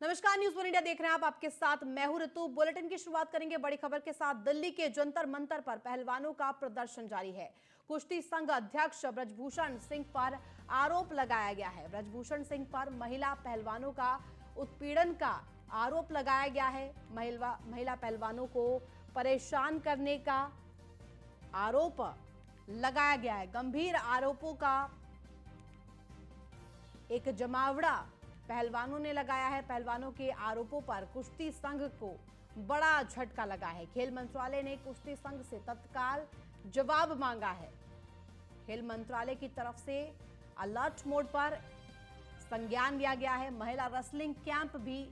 नमस्कार, news one India देख रहे हैं आप। आपके साथ मैं हूं ऋतु। बुलेटिन की शुरुआत करेंगे बड़ी खबर के साथ। दिल्ली के जंतर मंतर पर पहलवानों का प्रदर्शन जारी है। कुश्ती संघ अध्यक्ष ब्रजभूषण सिंह पर आरोप लगाया गया है। ब्रजभूषण सिंह पर महिला पहलवानों का उत्पीड़न का आरोप लगाया गया है। महिला पहलवानों को परेशान करने का आरोप लगाया गया है। गंभीर आरोपों का एक जमावड़ा पहलवानों ने लगाया है। पहलवानों के आरोपों पर कुश्ती संघ को बड़ा झटका लगा है। खेल मंत्रालय ने कुश्ती संघ से तत्काल जवाब मांगा है। खेल मंत्रालय की तरफ से अलर्ट मोड पर संज्ञान लिया गया है। महिला रेसलिंग कैंप भी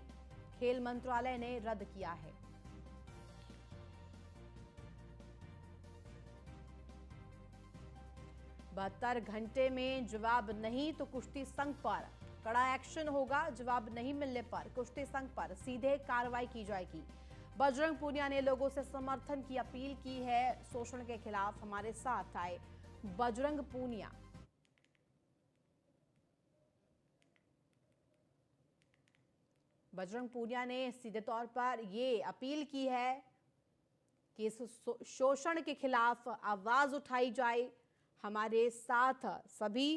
खेल मंत्रालय ने रद्द किया है। बहत्तर घंटे में जवाब नहीं तो कुश्ती संघ पर कड़ा एक्शन होगा। जवाब नहीं मिलने पर कुश्ती संघ पर सीधे कार्रवाई की जाएगी। बजरंग पूनिया ने लोगों से समर्थन की अपील की है। शोषण के खिलाफ हमारे साथ आए बजरंग पूनिया। बजरंग पूनिया ने सीधे तौर पर यह अपील की है कि इस शोषण के खिलाफ आवाज उठाई जाए। हमारे साथ सभी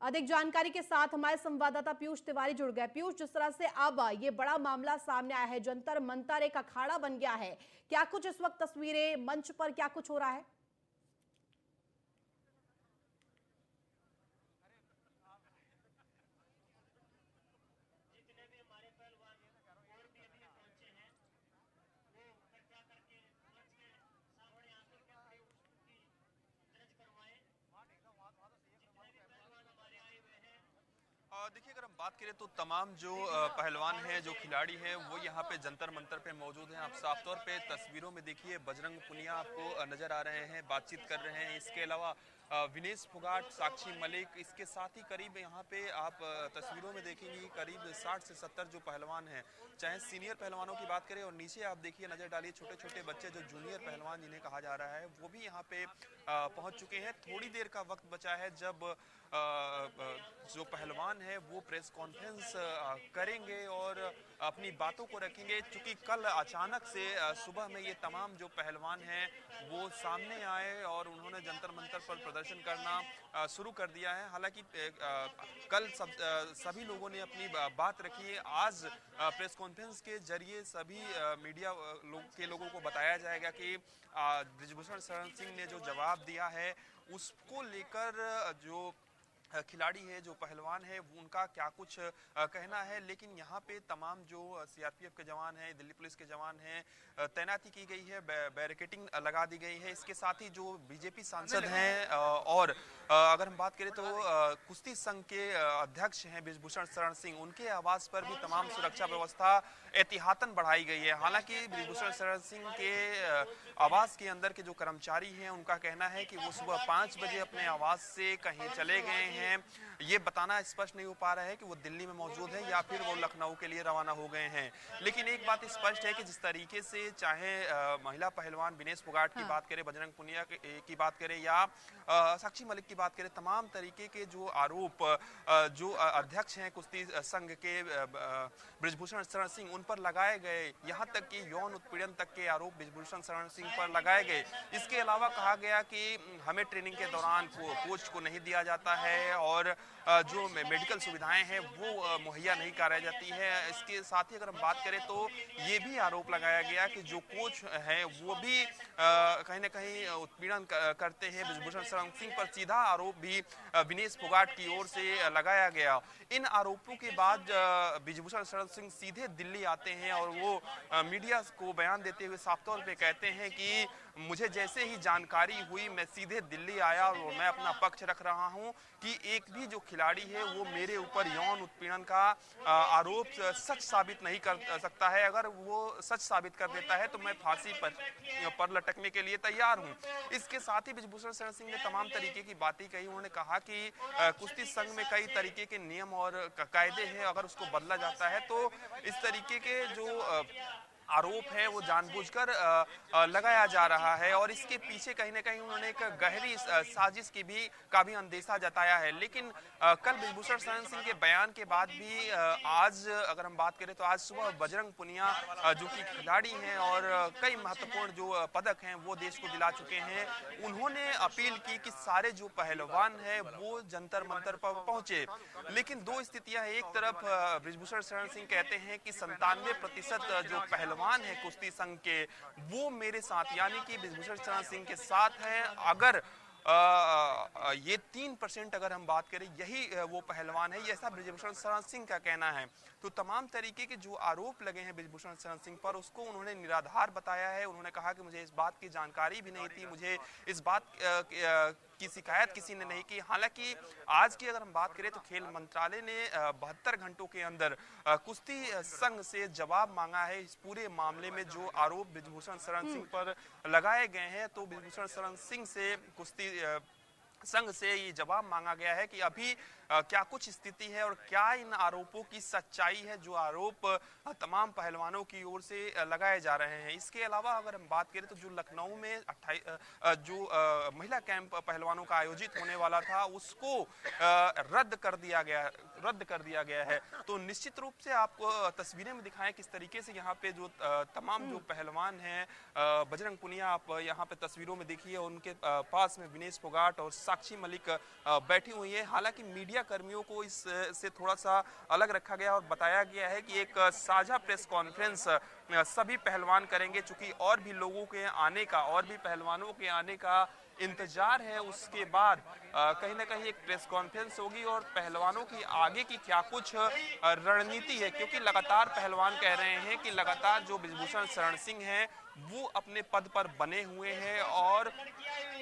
अधिक जानकारी के साथ हमारे संवाददाता पीयूष तिवारी जुड़ गए। पीयूष, जिस तरह से अब ये बड़ा मामला सामने आया है, जंतर मंतर एक अखाड़ा बन गया है, क्या कुछ इस वक्त तस्वीरें मंच पर क्या कुछ हो रहा है? देखिए, अगर हम बात करें तो तमाम जो पहलवान हैं, जो खिलाड़ी हैं, वो यहाँ पे जंतर मंतर पे मौजूद हैं। आप साफ तौर पे तस्वीरों में देखिए, बजरंग पुनिया आपको नजर आ रहे हैं, बातचीत कर रहे हैं। इसके अलावा विनेश फोगाट, साक्षी मलिक, इसके साथ ही करीब यहाँ पे आप तस्वीरों में देखेंगे करीब 60 से 70 जो पहलवान हैं, चाहे सीनियर पहलवानों की बात करें और नीचे आप देखिए, नजर डालिए, छोटे छोटे बच्चे जो जूनियर पहलवान जिन्हें कहा जा रहा है, वो भी यहाँ पे पहुंच चुके हैं। थोड़ी देर का वक्त बचा है जब जो पहलवान है वो प्रेस कॉन्फ्रेंस करेंगे और अपनी बातों को रखेंगे। चूंकि कल अचानक से सुबह में ये तमाम जो पहलवान हैं वो सामने आए और उन्होंने जंतर मंतर पर प्रदर्शन करना शुरू कर दिया है। हालांकि कल सभी लोगों ने अपनी बात रखी है। आज प्रेस कॉन्फ्रेंस के जरिए सभी मीडिया के लोगों को बताया जाएगा कि ब्रिजभूषण शरण सिंह ने जो जवाब दिया है उसको लेकर जो खिलाड़ी है, जो पहलवान है, उनका क्या कुछ कहना है। लेकिन यहाँ पे तमाम जो सीआरपीएफ के जवान हैं, दिल्ली पुलिस के जवान हैं, तैनाती की गई है, बैरिकेडिंग लगा दी गई है। इसके साथ ही जो बीजेपी सांसद हैं और अगर हम बात करें तो कुश्ती संघ के अध्यक्ष हैं ब्रिजभूषण शरण सिंह, उनके आवास पर भी तमाम सुरक्षा व्यवस्था एहतियातन बढ़ाई गई है। हालांकि ब्रिजभूषण शरण सिंह के आवास के अंदर के जो कर्मचारी हैं उनका कहना है कि वो सुबह 5 बजे अपने आवास से कहीं चले गए हैं। ये बताना स्पष्ट नहीं हो पा रहा है कि वो दिल्ली में मौजूद है या फिर वो लखनऊ के लिए रवाना हो गए हैं। लेकिन एक बात स्पष्ट है कि जिस तरीके से चाहे महिला पहलवान विनेश फोगाट की बात करें, बजरंग पुनिया की बात करें या साक्षी मलिक की बात करें, तमाम तरीके के जो आरोप जो अध्यक्ष हैं कुश्ती संघ के ब्रिजभूषण शरण सिंह, उन पर लगाए गए, यहाँ तक कि यौन उत्पीड़न तक के आरोप ब्रिजभूषण शरण सिंह पर लगाए गए। इसके अलावा कहा गया कि हमें ट्रेनिंग के दौरान कोच को नहीं दिया जाता है और जो मेडिकल सुविधाएं हैं वो मुहैया नहीं कराई जाती है। इसके साथ ही अगर हम बात करें तो ये भी आरोप लगाया गया कि जो कोच है वो भी कहीं ना कहीं उत्पीड़न करते हैं। ब्रिजभूषण शरण सिंह पर सीधा आरोप भी विनेश फोगाट की ओर से लगाया गया। इन आरोपों के बाद ब्रिजभूषण शरण सिंह सीधे दिल्ली आते हैं और वो मीडिया को बयान देते हुए साफ तौर पे कहते हैं कि मुझे जैसे ही जानकारी हुई मैं सीधे दिल्ली आया और मैं अपना पक्ष रख रहा हूं कि एक भी जो खिलाड़ी है वो मेरे ऊपर यौन उत्पीड़न का आरोप सच साबित नहीं कर सकता है। अगर वो सच साबित कर देता है तो मैं फांसी पर लटकने के लिए तैयार हूं। इसके साथ ही ब्रिजभूषण शरण सिंह ने तमाम तरीके की बातें कही। उन्होंने कहा कि कुश्ती संघ में कई तरीके के नियम और कायदे हैं, अगर उसको बदला जाता है तो इस तरीके के जो आरोप है वो जानबूझकर लगाया जा रहा है और इसके पीछे कहीं ना कहीं उन्होंने एक गहरी साजिश की भी का भी अंदेशा जताया है। लेकिन कल ब्रिजभूषण शरण सिंह के बयान के बाद भी आज अगर हम बात करें तो आज सुबह बजरंग पुनिया जो कि खिलाड़ी हैं और कई महत्वपूर्ण जो पदक हैं वो देश को दिला चुके हैं, उन्होंने अपील की कि सारे जो पहलवान हैं वो जंतर मंतर पर पहुंचे। लेकिन दो स्थितियां हैं, एक तरफ ब्रिजभूषण शरण सिंह कहते हैं कि 97% जो पहलवान है कुश्ती संघ के वो मेरे साथ यानी कि ब्रिजभूषण शरण सिंह के साथ हैं। अगर ये 3% अगर हम बात करें यही वो पहलवान है, ये ऐसा ब्रिजभूषण शरण सिंह का कहना है। तो तमाम तरीके के जो आरोप लगे हैं ब्रिजभूषण शरण सिंह पर उसको उन्होंने निराधार बताया है। उन्होंने कहा कि मुझे इस बात की जानकारी भी नहीं थी, मुझे इस बात की शिकायत किसी ने नहीं की। हालांकि आज की अगर हम बात करें तो खेल मंत्रालय ने 72 घंटों के अंदर कुश्ती संघ से जवाब मांगा है इस पूरे मामले में जो आरोप ब्रिजभूषण शरण सिंह पर लगाए गए हैं। तो ब्रिजभूषण शरण सिंह से कुश्ती संघ से ये जवाब मांगा गया है कि अभी क्या कुछ स्थिति है और क्या इन आरोपों की सच्चाई है जो आरोप तमाम पहलवानों की ओर से लगाए जा रहे हैं। इसके अलावा अगर हम बात करें तो जो लखनऊ में महिला कैंप पहलवानों का आयोजित होने वाला था उसको रद्द कर दिया गया है। तो निश्चित रूप से आपको तस्वीरें में दिखाएं किस तरीके से यहाँ पे जो तमाम जो पहलवान हैं, बजरंग पुनिया आप यहाँ पे तस्वीरों में देखिए, उनके पास में विनेश फोगाट और साक्षी मलिक बैठी हुई है। हालांकि मीडिया कर्मियों को इस से थोड़ा सा अलग रखा गया और बताया गया है कि एक साझा प्रेस कॉन्फ्रेंस सभी पहलवान करेंगे, चूंकि और भी लोगों के आने का और भी पहलवानों के आने का इंतजार है। उसके बाद कहीं ना कहीं एक प्रेस कॉन्फ्रेंस होगी और पहलवानों की आगे की क्या कुछ रणनीति है, क्योंकि लगातार पहलवान कह रहे हैं कि लगातार जो ब्रिजभूषण शरण सिंह हैं वो अपने पद पर बने हुए हैं और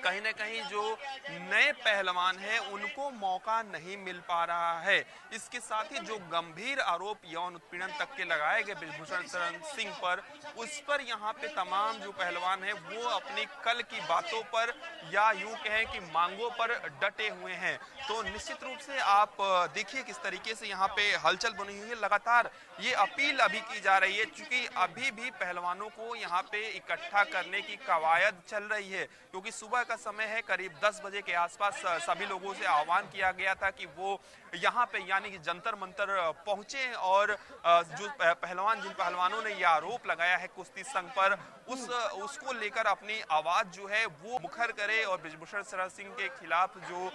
कहीं ना कहीं जो नए पहलवान हैं उनको मौका नहीं मिल पा रहा है। इसके साथ ही जो गंभीर आरोप यौन उत्पीड़न तक के लगाए गए ब्रिजभूषण शरण सिंह पर, उस पर यहाँ पे तमाम जो पहलवान हैं वो अपनी कल की बातों पर या यूं कहें कि मांगों पर डटे हुए हैं। तो निश्चित रूप से आप देखिए किस तरीके से यहाँ पे हलचल बनी हुई है। लगातार ये अपील अभी की जा रही है क्योंकि अभी भी पहलवानों को यहाँ पे इकट्ठा करने की कवायद चल रही है, क्योंकि सुबह का समय है, करीब 10 बजे के आसपास सभी लोगों से आह्वान किया गया था कि वो यहाँ पे यानी कि जंतर मंतर पहुंचे और जो जिन पहलवानों ने ये आरोप लगाया है कुश्ती संघ पर उसको लेकर अपनी आवाज जो है वो मुखर करे और ब्रिजभूषण शरण सिंह के खिलाफ जो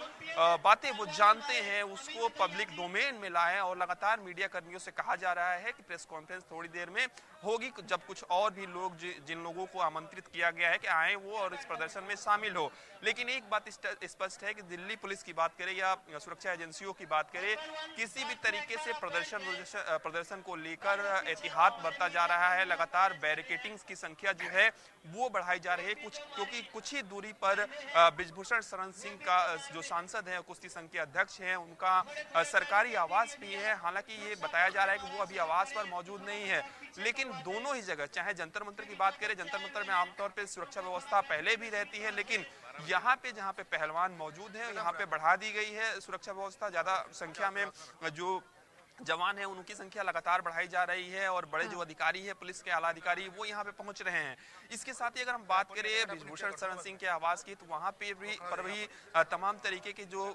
बातें वो जानते हैं उसको पब्लिक डोमेन में लाएं। और लगातार मीडिया कर्मियों से कहा जा रहा है कि प्रेस कॉन्फ्रेंस थोड़ी देर में होगी जब कुछ और भी लोग जिन लोगों को आमंत्रित किया गया है कि आए वो और इस प्रदर्शन में शामिल हो। लेकिन एक बात स्पष्ट है कि दिल्ली पुलिस की बात करें या सुरक्षा एजेंसियों की बात करें, किसी भी तरीके से प्रदर्शन को लेकर एहतियात बरता जा रहा है। लगातार बैरिकेटिंग्स की संख्या जो है वो बढ़ाई जा रही है क्योंकि कुछ ही दूरी पर ब्रिजभूषण शरण सिंह का जो सांसद है कुश्ती संघ के अध्यक्ष हैं उनका सरकारी आवास भी है। हालांकि ये बताया जा रहा है कि वो अभी आवास पर मौजूद नहीं है, लेकिन दोनों ही जगह चाहे जंतर मंतर की बात करें, जंतर मंतर में आमतौर पर सुरक्षा व्यवस्था पहले भी रहती है, लेकिन यहाँ पे जहाँ पे पहलवान मौजूद हैं यहाँ पे बढ़ा दी गई है सुरक्षा व्यवस्था। ज्यादा संख्या में जो जवान है उनकी संख्या लगातार बढ़ाई जा रही है और बड़े जो अधिकारी हैं पुलिस के आला अधिकारी वो यहाँ पे पहुंच रहे हैं। इसके साथ ही अगर हम बात करें ब्रिजभूषण शरण सिंह के आवास की तो वहाँ पे भी तमाम तरीके की जो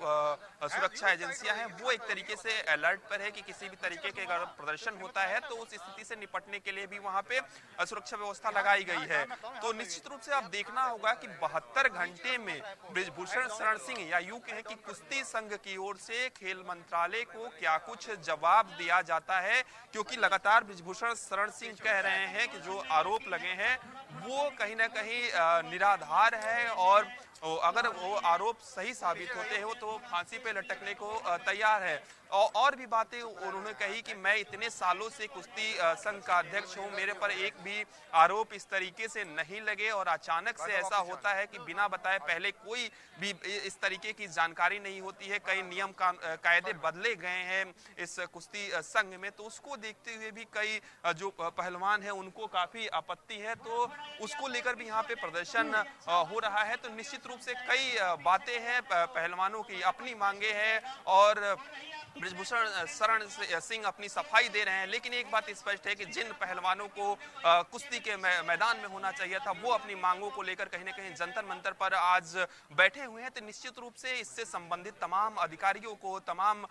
सुरक्षा एजेंसियां हैं वो एक तरीके से अलर्ट पर है कि किसी भी तरीके के अगर प्रदर्शन होता है तो उस स्थिति से निपटने के लिए भी वहाँ पे सुरक्षा व्यवस्था लगाई गई है। तो निश्चित रूप से आप देखना होगा कि 72 घंटे में ब्रिजभूषण शरण सिंह या यूं कहें कि कुश्ती संघ की ओर से खेल मंत्रालय को क्या कुछ जवाब दिया जाता है, क्योंकि लगातार ब्रिजभूषण शरण सिंह कह रहे हैं कि जो आरोप लगे हैं वो कहीं ना कहीं निराधार है और अगर वो आरोप सही साबित होते हो तो फांसी पे लटकने को तैयार है। और भी बातें उन्होंने कही कि मैं इतने सालों से कुश्ती संघ का अध्यक्ष हूं, मेरे पर एक भी आरोप इस तरीके से नहीं लगे और अचानक से ऐसा होता है कि बिना बताए पहले कोई भी इस तरीके की जानकारी नहीं होती है। कई नियम कायदे बदले गए हैं इस कुश्ती संघ में, तो उसको देखते हुए भी कई जो पहलवान हैं उनको काफी आपत्ति है, तो उसको लेकर भी यहाँ पे प्रदर्शन हो रहा है। तो निश्चित रूप से कई बातें हैं, पहलवानों की अपनी मांगे हैं और बृजभूषण शरण सिंह अपनी सफाई दे रहे हैं। लेकिन एक बात स्पष्ट है कि जिन पहलवानों को कुश्ती के मैदान में होना चाहिए था, वो अपनी मांगों को लेकर कहीं ना कहीं जंतर मंतर पर आज बैठे हुए हैं। तो निश्चित रूप से इससे संबंधित तमाम अधिकारियों को, तमाम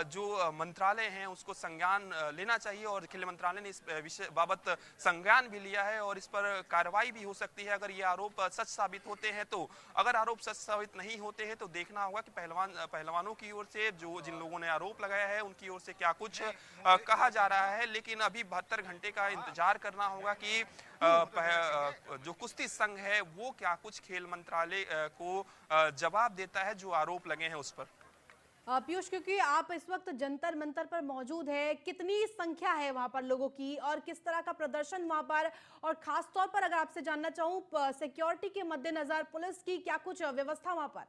जो मंत्रालय हैं, उसको संज्ञान लेना चाहिए और खेल मंत्रालय ने इस विषय बाबत संज्ञान भी लिया है और इस पर कार्रवाई भी हो सकती है अगर ये आरोप सच साबित होते हैं तो। अगर आरोप सच साबित नहीं होते हैं तो देखना होगा कि पहलवानों की ओर से जो जिन लोगों ने आरोप लगाया है उनकी ओर से क्या कुछ कहा जा रहा है। लेकिन अभी 72 घंटे का इंतजार करना होगा कि जो कुश्ती संघ है वो क्या कुछ खेल मंत्रालय को जवाब देता है जो आरोप लगे हैं उस पर। पीयूष, क्योंकि आप इस वक्त जंतर मंतर पर मौजूद है, कितनी संख्या है वहां पर लोगों की और किस तरह का प्रदर्शन वहां पर, और खास तौर पर अगर आपसे जानना चाहूं सिक्योरिटी के मद्देनजर पुलिस की क्या कुछ व्यवस्था वहां पर?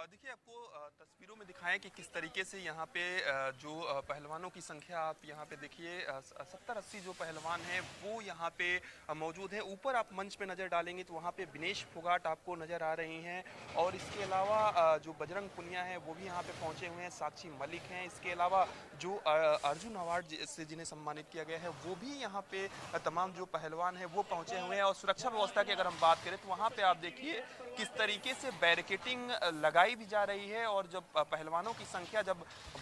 देखिए, आपको तस्वीरों में दिखाएं कि किस तरीके से यहाँ पे जो पहलवानों की संख्या आप यहाँ पे देखिए 70-80 जो पहलवान हैं वो यहाँ पे मौजूद हैं। ऊपर आप मंच पे नज़र डालेंगे तो वहाँ पे विनेश फोगाट आपको नज़र आ रही हैं और इसके अलावा जो बजरंग पुनिया है वो भी यहाँ पे पहुँचे हुए हैं, साक्षी मलिक हैं। इसके अलावा जो अर्जुन अवार्ड से जिन्हें सम्मानित किया गया है वो भी यहाँ पे तमाम जो पहलवान हैं वो पहुँचे हुए हैं। और सुरक्षा व्यवस्था की अगर हम बात करें तो वहाँ पे आप देखिए किस तरीके से बैरिकेटिंग लगाई भी जा रही है और जब पहलवानों की संख्या जब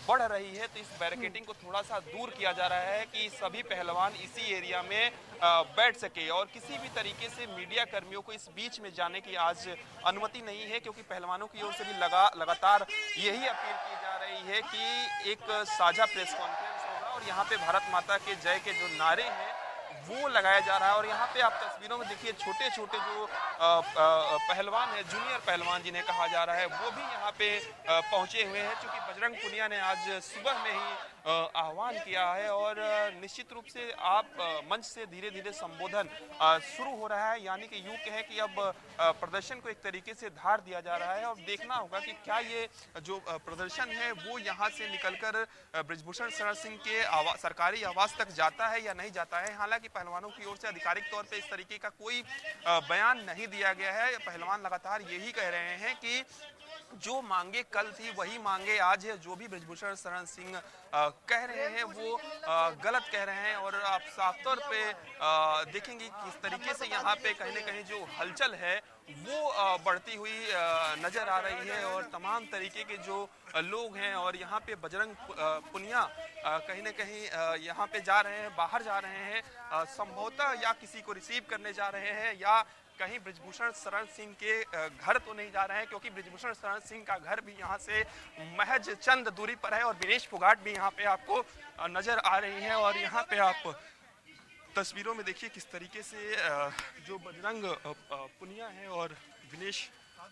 बढ़ रही है तो इस बैरिकेटिंग को थोड़ा सा दूर किया जा रहा है कि सभी पहलवान इसी एरिया में बैठ सके और किसी भी तरीके से मीडिया कर्मियों को इस बीच में जाने की आज अनुमति नहीं है, क्योंकि पहलवानों की ओर से भी लगातार यही अपील की जा रही है कि एक साझा प्रेस कॉन्फ्रेंस होगा और यहाँ पे भारत माता के जय के जो नारे हैं वो लगाया जा रहा है। और यहाँ पे आप तस्वीरों में देखिए छोटे छोटे जो पहलवान है, जूनियर पहलवान जिन्हें कहा जा रहा है, वो भी यहाँ पे पहुंचे हुए हैं, क्योंकि बजरंग पुनिया ने आज सुबह में ही आह्वान किया है और निश्चित रूप से आप मंच से धीरे धीरे संबोधन शुरू हो रहा है। यानी कि यूं कहें कि अब प्रदर्शन को एक तरीके से धार दिया जा रहा है और देखना होगा कि क्या ये जो प्रदर्शन है वो यहाँ से निकलकर बृजभूषण शरण सिंह के सरकारी आवास तक जाता है या नहीं जाता है। हालांकि पहलवानों की ओर से आधिकारिक तौर पे इस तरीके का कोई बयान नहीं दिया गया है। पहलवान लगातार यही कह रहे हैं कि जो मांगे कल थी वही मांगे आज है। जो भी बृजभूषण शरण सिंह कह रहे हैं वो गलत कह रहे हैं और आप साफ तौर पे देखेंगे किस तरीके से यहाँ पे कहीं न कहीं जो हलचल है वो बढ़ती हुई नजर आ रही है और तमाम तरीके के जो लोग हैं और यहाँ पे बजरंग पुनिया कहीं न कहीं यहाँ पे जा रहे हैं, बाहर जा रहे हैं, संभवतः या किसी को रिसीव करने जा रहे हैं या कहीं बृजभूषण शरण सिंह के घर तो नहीं जा रहे हैं, क्योंकि बृजभूषण शरण सिंह का घर भी यहाँ से महज चंद दूरी पर है और विनेश फोगाट भी यहाँ पे आपको नजर आ रही हैं। और यहाँ पे आप तस्वीरों में देखिए किस तरीके से जो बजरंग पुनिया है और विनेश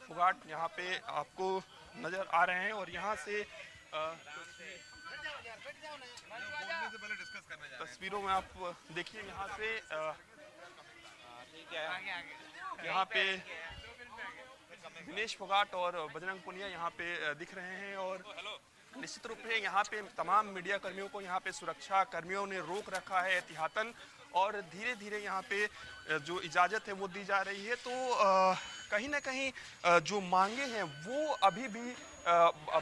फोगाट यहाँ पे आपको नजर आ रहे हैं और यहाँ से तस्वीरों में आप देखिए यहाँ पे विनेश फोगाट और बजरंग पुनिया यहाँ पे दिख रहे हैं और निश्चित रूप से यहाँ पे तमाम मीडिया कर्मियों को यहाँ पे सुरक्षा कर्मियों ने रोक रखा है एहतियातन और धीरे धीरे यहाँ पे जो इजाज़त है वो दी जा रही है। तो कहीं ना कहीं जो मांगे हैं वो अभी भी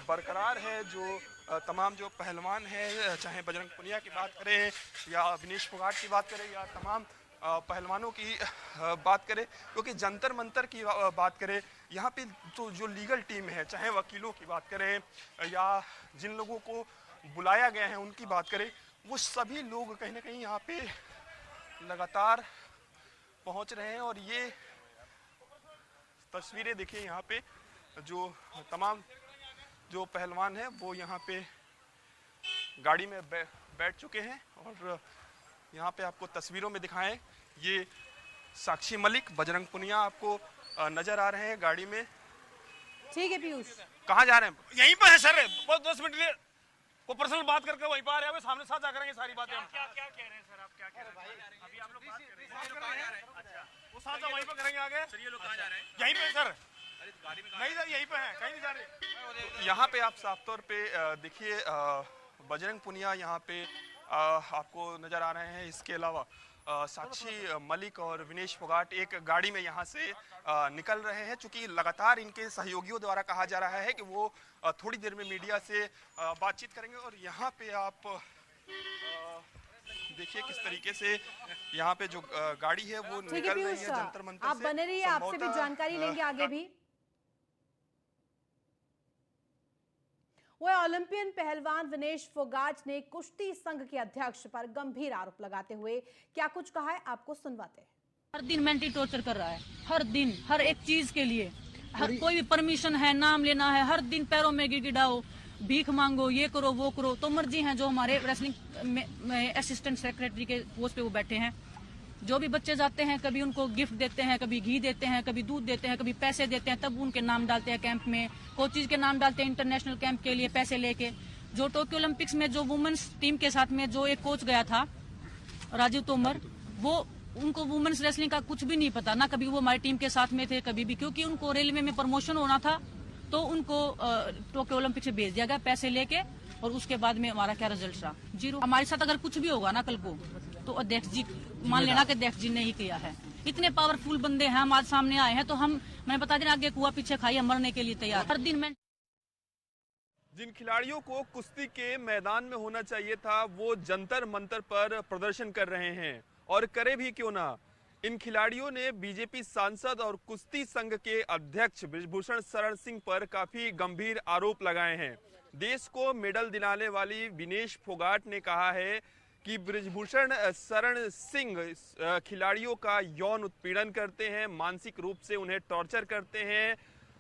बरकरार है। जो तमाम जो पहलवान हैं, चाहे बजरंग पुनिया की बात करें या विनेश फोगाट की बात करें या तमाम पहलवानों की बात करें, क्योंकि जंतर मंतर की बात करें, यहाँ पे तो जो लीगल टीम है, चाहे वकीलों की बात करें या जिन लोगों को बुलाया गया है उनकी बात करें, वो सभी लोग कहीं ना कहीं यहाँ पे लगातार पहुँच रहे हैं। और ये तस्वीरें देखिए, यहाँ पे जो तमाम जो पहलवान हैं वो यहाँ पे गाड़ी में बैठ चुके हैं और यहाँ पे आपको तस्वीरों में दिखाएं, ये साक्षी मलिक, बजरंग पुनिया आपको नजर आ रहे हैं गाड़ी में। ठीक है पीयूष, कहाँ जा रहे हैं? यहीं पर है सर, बस 10 मिनट लिए को पर्सनल बात करके वहीं पर आ रहे हैं, सामने साझा करेंगे सारी बातें। हम क्या कह रहे हैं सर, आप क्या कह रहे हैं? अभी आप लोग बात कर रहे हैं, अच्छा वो साझा वहीं पर करेंगे आगे। सर ये लोग कहाँ जा रहे हैं? यहीं पे सर, नहीं सर, यहीं पे हैं, कहीं नहीं जा रहे। यहाँ पे आप साफ तौर पे देखिए बजरंग पुनिया यहाँ पे आपको नजर आ रहे हैं। इसके अलावा साक्षी मलिक और विनेश फोगाट एक गाड़ी में यहाँ से निकल रहे हैं। चूंकि लगातार इनके सहयोगियों द्वारा कहा जा रहा है कि वो थोड़ी देर में मीडिया से बातचीत करेंगे। और यहाँ पे आप देखिए किस तरीके से यहाँ पे जो गाड़ी है वो निकल रही है जंतर मंतर से। आप बने रहिए, आपसे भी जानकारी लेंगे आगे भी। वह ओलंपियन पहलवान विनेश फोगाट ने कुश्ती संघ के अध्यक्ष पर गंभीर आरोप लगाते हुए क्या कुछ कहा है, आपको सुनवाते हैं। हर दिन मेंटली टॉर्चर कर रहा है, हर दिन हर एक चीज के लिए। हर कोई भी परमिशन है, नाम लेना है, हर दिन पैरों में गिड़गिड़ाओ, भीख मांगो, ये करो वो करो। तो मर्जी है जो हमारे रेसलिंग में असिस्टेंट सेक्रेटरी के पोस्ट पे वो बैठे हैं। जो भी बच्चे जाते हैं, कभी उनको गिफ्ट देते हैं, कभी घी देते हैं, कभी दूध देते हैं, कभी पैसे देते हैं, तब उनके नाम डालते हैं कैंप में। कोचेज के नाम डालते हैं इंटरनेशनल कैंप के लिए पैसे लेके। जो टोक्यो ओलंपिक्स में जो वुमेन्स टीम के साथ में जो एक कोच गया था राजीव तोमर, वो उनको वुमेन्स रेसलिंग का कुछ भी नहीं पता, ना कभी वो हमारी टीम के साथ में थे कभी भी। क्योंकि उनको रेलवे में प्रमोशन होना था तो उनको टोक्यो ओलंपिक से भेज दिया गया पैसे लेके। और उसके बाद में हमारा क्या रिजल्ट रहा? 0। हमारे साथ अगर कुछ भी होगा ना कल को, तो अध्यक्ष जी मान लेना कि अध्यक्ष जी ने ही किया है। इतने पावरफुल बंदे हैं, हम आज सामने आए हैं, तो मैं बता देना आगे कुआ पीछे खाई, हम मरने के लिए तैयार। हर दिन मैं जिन खिलाड़ियों को कुश्ती के मैदान में होना चाहिए था वो जंतर मंतर पर प्रदर्शन कर रहे हैं। और करे भी क्यों ना, इन खिलाड़ियों ने बीजेपी सांसद और कुश्ती संघ के अध्यक्ष बृजभूषण शरण सिंह पर काफी गंभीर आरोप लगाए हैं। देश को मेडल दिलाने वाली विनेश फोगाट ने कहा है कि बृजभूषण शरण सिंह खिलाड़ियों का यौन उत्पीड़न करते हैं, मानसिक रूप से उन्हें टॉर्चर करते हैं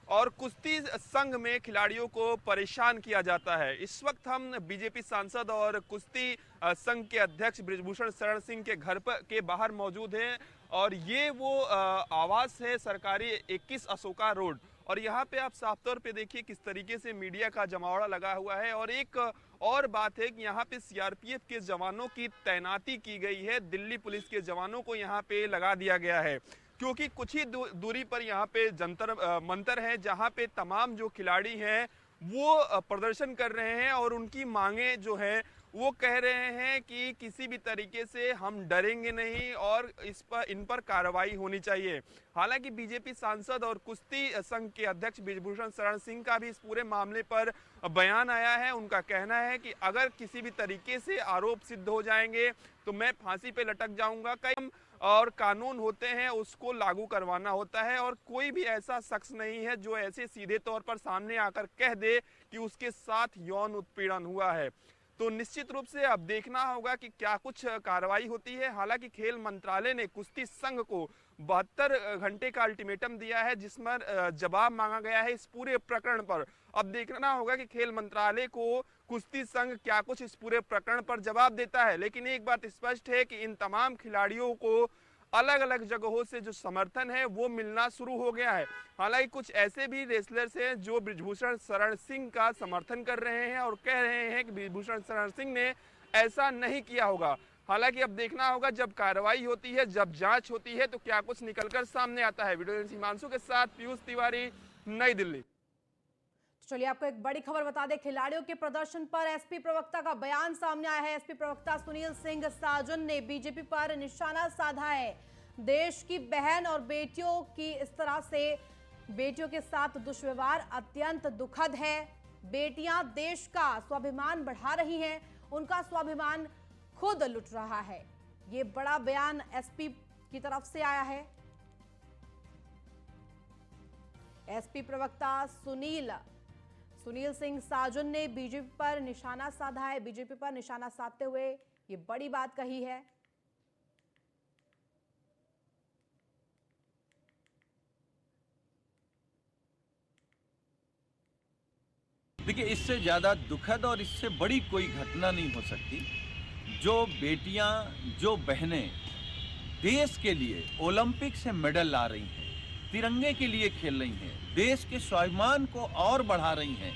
और कुश्ती संघ में खिलाड़ियों को परेशान किया जाता है। इस वक्त हम बीजेपी सांसद और कुश्ती संघ के अध्यक्ष बृजभूषण शरण सिंह के घर के बाहर मौजूद हैं। और ये वो आवास है सरकारी 21 अशोका रोड। और यहाँ पे आप साफ तौर पे देखिए किस तरीके से मीडिया का जमावड़ा लगा हुआ है। और एक और बात है कि यहाँ पे सीआरपीएफ के जवानों की तैनाती की गई है, दिल्ली पुलिस के जवानों को यहाँ पे लगा दिया गया है। क्योंकि कुछ ही दूरी पर यहाँ पे जंतर मंतर है जहाँ पे तमाम जो खिलाड़ी हैं वो प्रदर्शन कर रहे हैं और उनकी मांगे जो है वो कह रहे हैं कि किसी भी तरीके से हम डरेंगे नहीं और इन पर कार्रवाई होनी चाहिए। हालांकि बीजेपी सांसद और कुश्ती संघ के अध्यक्ष बृजभूषण शरण सिंह का भी इस पूरे मामले पर बयान आया है। उनका कहना है कि अगर किसी भी तरीके से आरोप सिद्ध हो जाएंगे तो मैं फांसी पे लटक जाऊंगा। कई और कानून होते हैं उसको लागू करवाना होता है और कोई भी ऐसा शख्स नहीं है जो ऐसे सीधे तौर पर सामने आकर कह दे कि उसके साथ यौन उत्पीड़न हुआ है। तो निश्चित रूप से अब देखना होगा कि क्या कुछ कार्रवाई होती है। हालांकि खेल मंत्रालय ने कुश्ती संघ को 72 घंटे का अल्टीमेटम दिया है जिसमें जवाब मांगा गया है इस पूरे प्रकरण पर। अब देखना होगा कि खेल मंत्रालय को कुश्ती संघ क्या कुछ इस पूरे प्रकरण पर जवाब देता है। लेकिन एक बात स्पष्ट है कि इन तमाम खिलाड़ियों को अलग अलग जगहों से जो समर्थन है वो मिलना शुरू हो गया है। हालांकि कुछ ऐसे भी रेसलर्स हैं जो बृजभूषण शरण सिंह का समर्थन कर रहे हैं और कह रहे हैं कि बृजभूषण शरण सिंह ने ऐसा नहीं किया होगा। हालांकि अब देखना होगा जब कार्रवाई होती है, जब जांच होती है तो क्या कुछ निकलकर सामने आता है। वीडियो हिमांशु के साथ पीयूष तिवारी, नई दिल्ली। चलिए आपको एक बड़ी खबर बता दें, खिलाड़ियों के प्रदर्शन पर एसपी प्रवक्ता का बयान सामने आया है। एसपी प्रवक्ता सुनील सिंह साजन ने बीजेपी पर निशाना साधा है। देश की बहन और बेटियों की इस तरह से बेटियों के साथ दुष्व्यवहार अत्यंत दुखद है। बेटियां देश का स्वाभिमान बढ़ा रही हैं, उनका स्वाभिमान खुद लुट रहा है। ये बड़ा बयान एसपी की तरफ से आया है। एसपी प्रवक्ता सुनील सिंह साजन ने बीजेपी पर निशाना साधा है। बीजेपी पर निशाना साधते हुए ये बड़ी बात कही है। देखिए, इससे ज़्यादा दुखद और इससे बड़ी कोई घटना नहीं हो सकती। जो बेटियां, जो बहनें देश के लिए ओलंपिक से मेडल ला रही हैं, तिरंगे के लिए खेल रही हैं, देश के स्वाभिमान को और बढ़ा रही हैं,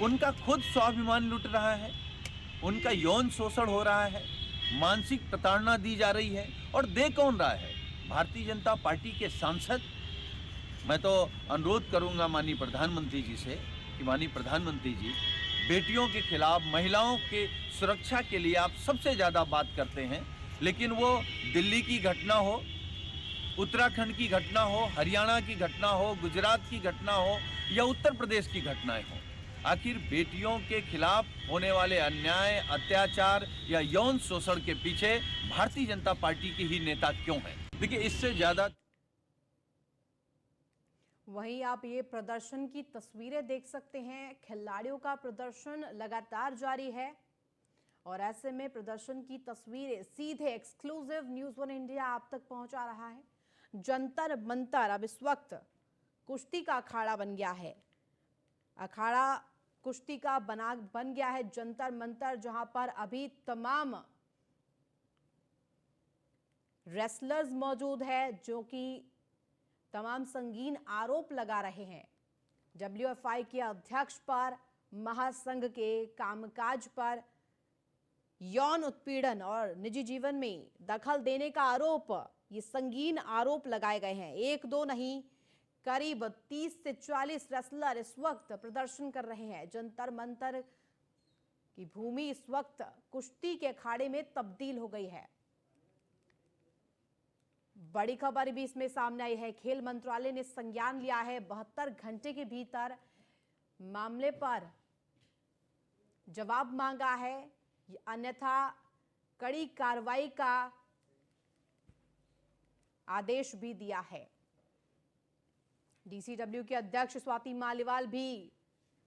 उनका खुद स्वाभिमान लुट रहा है, उनका यौन शोषण हो रहा है, मानसिक प्रताड़ना दी जा रही है। और दे कौन रहा है? भारतीय जनता पार्टी के सांसद मैं तो अनुरोध करूंगा माननीय प्रधानमंत्री जी से कि माननीय प्रधानमंत्री जी, बेटियों के खिलाफ, महिलाओं के सुरक्षा के लिए आप सबसे ज़्यादा बात करते हैं, लेकिन वो दिल्ली की घटना हो, उत्तराखंड की घटना हो, हरियाणा की घटना हो, गुजरात की घटना हो या उत्तर प्रदेश की घटनाएं हो, आखिर बेटियों के खिलाफ होने वाले अन्याय, अत्याचार या यौन शोषण के पीछे भारतीय जनता पार्टी के ही नेता क्यों हैं? देखिए, इससे ज्यादा वहीं आप ये प्रदर्शन की तस्वीरें देख सकते हैं। खिलाड़ियों का प्रदर्शन लगातार जारी है और ऐसे में प्रदर्शन की तस्वीरें सीधे एक्सक्लूसिव न्यूज़ 1 इंडिया आप तक पहुंचा रहा है। जंतर मंतर अब इस वक्त कुश्ती का अखाड़ा बन गया है। अखाड़ा कुश्ती का बन गया है जंतर मंतर, जहां पर अभी तमाम रेसलर्स मौजूद है जो कि तमाम संगीन आरोप लगा रहे हैं डब्ल्यूएफआई के अध्यक्ष पर, महासंघ के कामकाज पर, यौन उत्पीड़न और निजी जीवन में दखल देने का आरोप, ये संगीन आरोप लगाए गए हैं। एक दो नहीं, करीब 30 से 40 रेसलर इस वक्त प्रदर्शन कर रहे हैं। जंतर मंतर की भूमि इस वक्त कुश्ती के अखाड़े में तब्दील हो गई है। बड़ी खबर भी इसमें सामने आई है। खेल मंत्रालय ने संज्ञान लिया है, 72 घंटे के भीतर मामले पर जवाब मांगा है, अन्यथा कड़ी कार्रवाई का आदेश भी दिया है। डीसीडब्ल्यू के अध्यक्ष स्वाति मालीवाल भी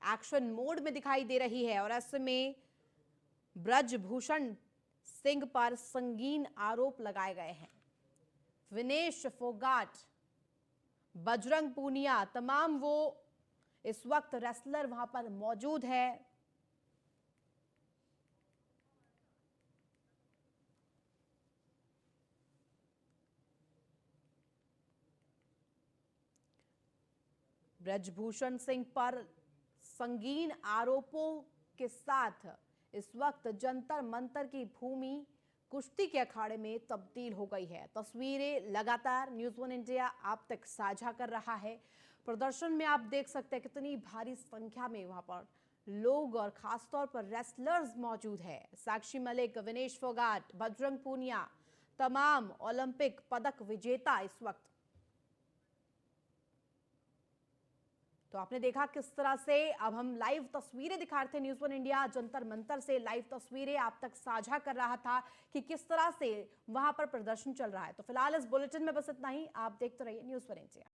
एक्शन मोड में दिखाई दे रही है और ऐसे में ब्रजभूषण सिंह पर संगीन आरोप लगाए गए हैं। विनेश फोगाट, बजरंग पूनिया, तमाम वो इस वक्त रेसलर वहां पर मौजूद है। ब्रजभूषण सिंह पर संगीन आरोपों के साथ इस वक्त जंतर मंतर की भूमि कुश्ती के अखाड़े में तब्दील हो गई है। तस्वीरें लगातार न्यूज़ 1 इंडिया आप तक साझा कर रहा है। प्रदर्शन में आप देख सकते हैं कितनी भारी संख्या में वहां पर लोग और खासतौर पर रेसलर्स मौजूद है। साक्षी मलिक, विनेश फोगाट, बजरंग पूनिया, तमाम ओलंपिक पदक विजेता इस वक्त। तो आपने देखा किस तरह से अब हम लाइव तस्वीरें दिखा रहे थे। न्यूज़ 1 इंडिया जंतर मंतर से लाइव तस्वीरें आप तक साझा कर रहा था कि किस तरह से वहां पर प्रदर्शन चल रहा है। तो फिलहाल इस बुलेटिन में बस इतना ही। आप देखते रहिए न्यूज़ 1 इंडिया।